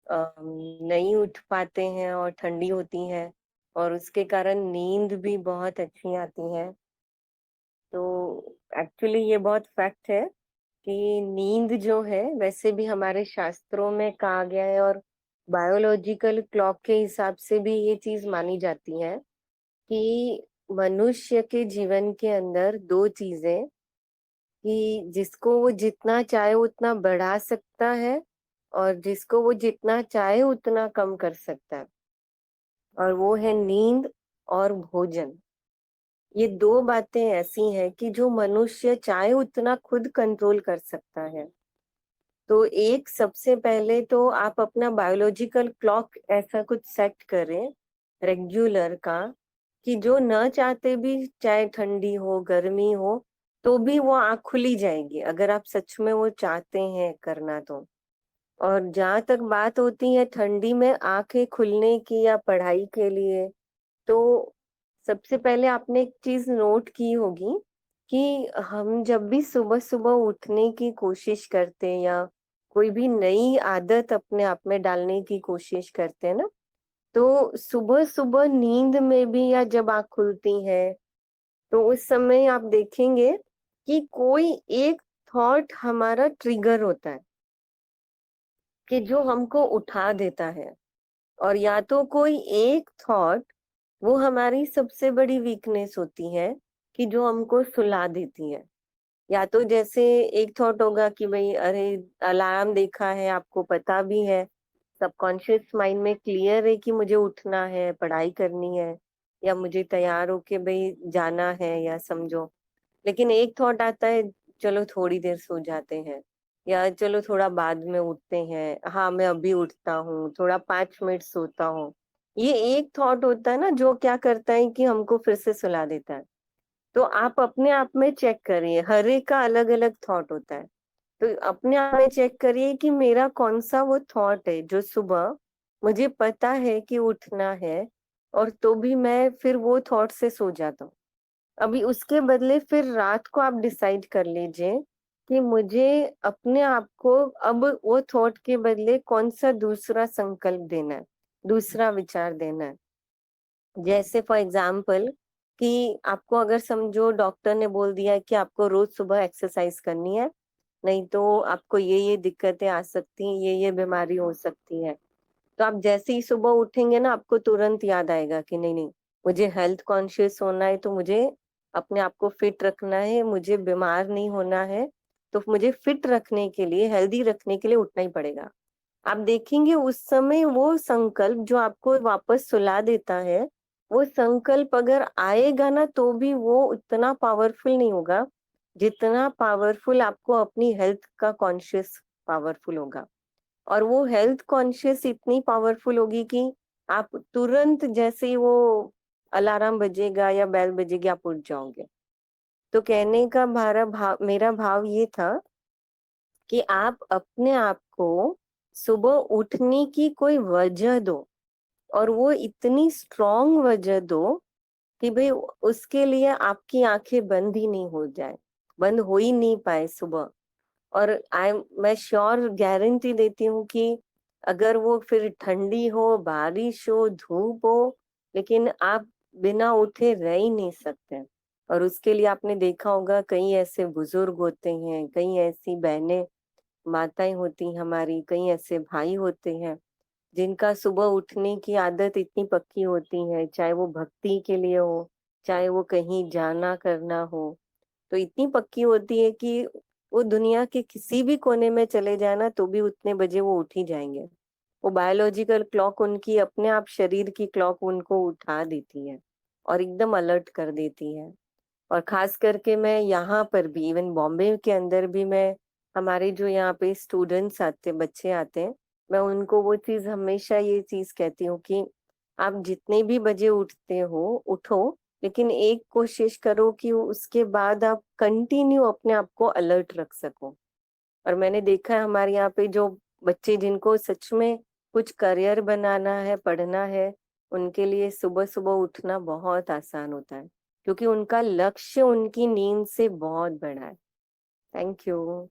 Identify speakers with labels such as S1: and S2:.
S1: नहीं उठ पाते हैं और ठंडी होती है और उसके कारण नींद भी बहुत अच्छी आती है। तो एक्चुअली ये बहुत फैक्ट है कि नींद जो है वैसे भी हमारे शास्त्रों में कहा गया है और बायोलॉजिकल क्लॉक के हिसाब से भी ये चीज मानी जाती है कि मनुष्य के जीवन के अंदर दो चीजें कि जिसको वो जितना चाहे उतना बढ़ा सकता है और जिसको वो जितना चाहे उतना कम कर सकता है, और वो है नींद और भोजन। ये दो बातें ऐसी हैं कि जो मनुष्य चाहे उतना खुद कंट्रोल कर सकता है। तो एक सबसे पहले तो आप अपना बायोलॉजिकल क्लॉक ऐसा कुछ सेट करें रेगुलर का, कि जो न चाहते भी, चाहे ठंडी हो गर्मी हो, तो भी वो आँख खुली जाएगी अगर आप सच में वो चाहते हैं करना तो। और जहाँ तक बात होती है ठंडी में आंखें खुलने की या पढ़ाई के लिए, तो सबसे पहले आपने एक चीज नोट की होगी कि हम जब भी सुबह सुबह उठने की कोशिश करते हैं या कोई भी नई आदत अपने आप में डालने की कोशिश करते हैं ना, तो सुबह सुबह नींद में भी या जब आँख खुलती है तो उस समय आप देखेंगे कि कोई एक थॉट हमारा ट्रिगर होता है कि जो हमको उठा देता है। और या तो कोई एक थॉट वो हमारी सबसे बड़ी वीकनेस होती है कि जो हमको सुला देती है। या तो जैसे एक थॉट होगा कि भाई अरे अलार्म देखा है, आपको पता भी है, सबकॉन्शियस माइंड में क्लियर है कि मुझे उठना है, पढ़ाई करनी है या मुझे तैयार होके भाई जाना है या समझो। लेकिन एक थॉट आता है, चलो थोड़ी देर सो जाते हैं या चलो थोड़ा बाद में उठते हैं, हाँ मैं अभी उठता हूँ, थोड़ा 5 मिनट सोता हूँ। ये एक थॉट होता है ना जो क्या करता है कि हमको फिर से सुला देता है। तो आप अपने आप में चेक करिए, हर एक का अलग अलग थॉट होता है। तो अपने आप में चेक करिए कि मेरा कौन सा वो थॉट है जो सुबह मुझे पता है कि उठना है और तो भी मैं फिर वो थॉट से सो जाता हूँ। अभी उसके बदले फिर रात को आप डिसाइड कर लीजिए कि मुझे अपने आप को अब वो थॉट के बदले कौन सा दूसरा संकल्प देना है, दूसरा विचार देना है। जैसे फॉर एग्जाम्पल कि आपको अगर समझो डॉक्टर ने बोल दिया है कि आपको रोज सुबह एक्सरसाइज करनी है, नहीं तो आपको ये दिक्कतें आ सकती हैं, ये बीमारी हो सकती है। तो आप जैसे ही सुबह उठेंगे ना आपको तुरंत याद आएगा कि नहीं नहीं, मुझे हेल्थ कॉन्शियस होना है, तो मुझे अपने आप को फिट रखना है, मुझे बीमार नहीं होना है। तो मुझे फिट रखने के लिए, हेल्दी रखने के लिए उठना ही पड़ेगा। आप देखेंगे उस समय वो संकल्प जो आपको वापस सुला देता है, वो संकल्प अगर आएगा ना तो भी वो उतना पावरफुल नहीं होगा जितना पावरफुल आपको अपनी हेल्थ का कॉन्शियस पावरफुल होगा। और वो हेल्थ कॉन्शियस इतनी पावरफुल होगी कि आप तुरंत जैसे ही वो अलार्म बजेगा या बेल बजेगी आप उठ जाओगे। तो कहने का मेरा भाव ये था कि आप अपने आप को सुबह उठने की कोई वजह दो, और वो इतनी स्ट्रॉन्ग वजह दो कि भाई उसके लिए आपकी आंखें बंद ही नहीं हो जाए, बंद हो ही नहीं पाए सुबह। और मैं श्योर गारंटी देती हूँ कि अगर वो फिर ठंडी हो, बारिश हो, धूप हो, लेकिन आप बिना उठे रह ही नहीं सकते। और उसके लिए आपने देखा होगा कई ऐसे बुजुर्ग होते हैं, कई ऐसी बहनें माताएं होती हैं हमारी, कई ऐसे भाई होते हैं जिनका सुबह उठने की आदत इतनी पक्की होती है, चाहे वो भक्ति के लिए हो, चाहे वो कहीं जाना करना हो, तो इतनी पक्की होती है कि वो दुनिया के किसी भी कोने में चले जाए ना तो भी उतने बजे वो उठ ही जाएंगे। वो बायोलॉजिकल क्लॉक उनकी अपने आप शरीर की क्लॉक उनको उठा देती है और एकदम अलर्ट कर देती है। और खास करके मैं यहाँ पर भी, इवन बॉम्बे के अंदर भी, मैं हमारे जो यहाँ पे स्टूडेंट्स आते, बच्चे आते हैं, मैं उनको वो चीज हमेशा ये चीज कहती हूँ कि आप जितने भी बजे उठते हो उठो, लेकिन एक कोशिश करो कि उसके बाद आप कंटिन्यू अपने आप को अलर्ट रख सको। और मैंने देखा है हमारे यहाँ पे जो बच्चे जिनको सच में कुछ करियर बनाना है, पढ़ना है, उनके लिए सुबह सुबह उठना बहुत आसान होता है क्योंकि उनका लक्ष्य उनकी नींद से बहुत बड़ा है। Thank you.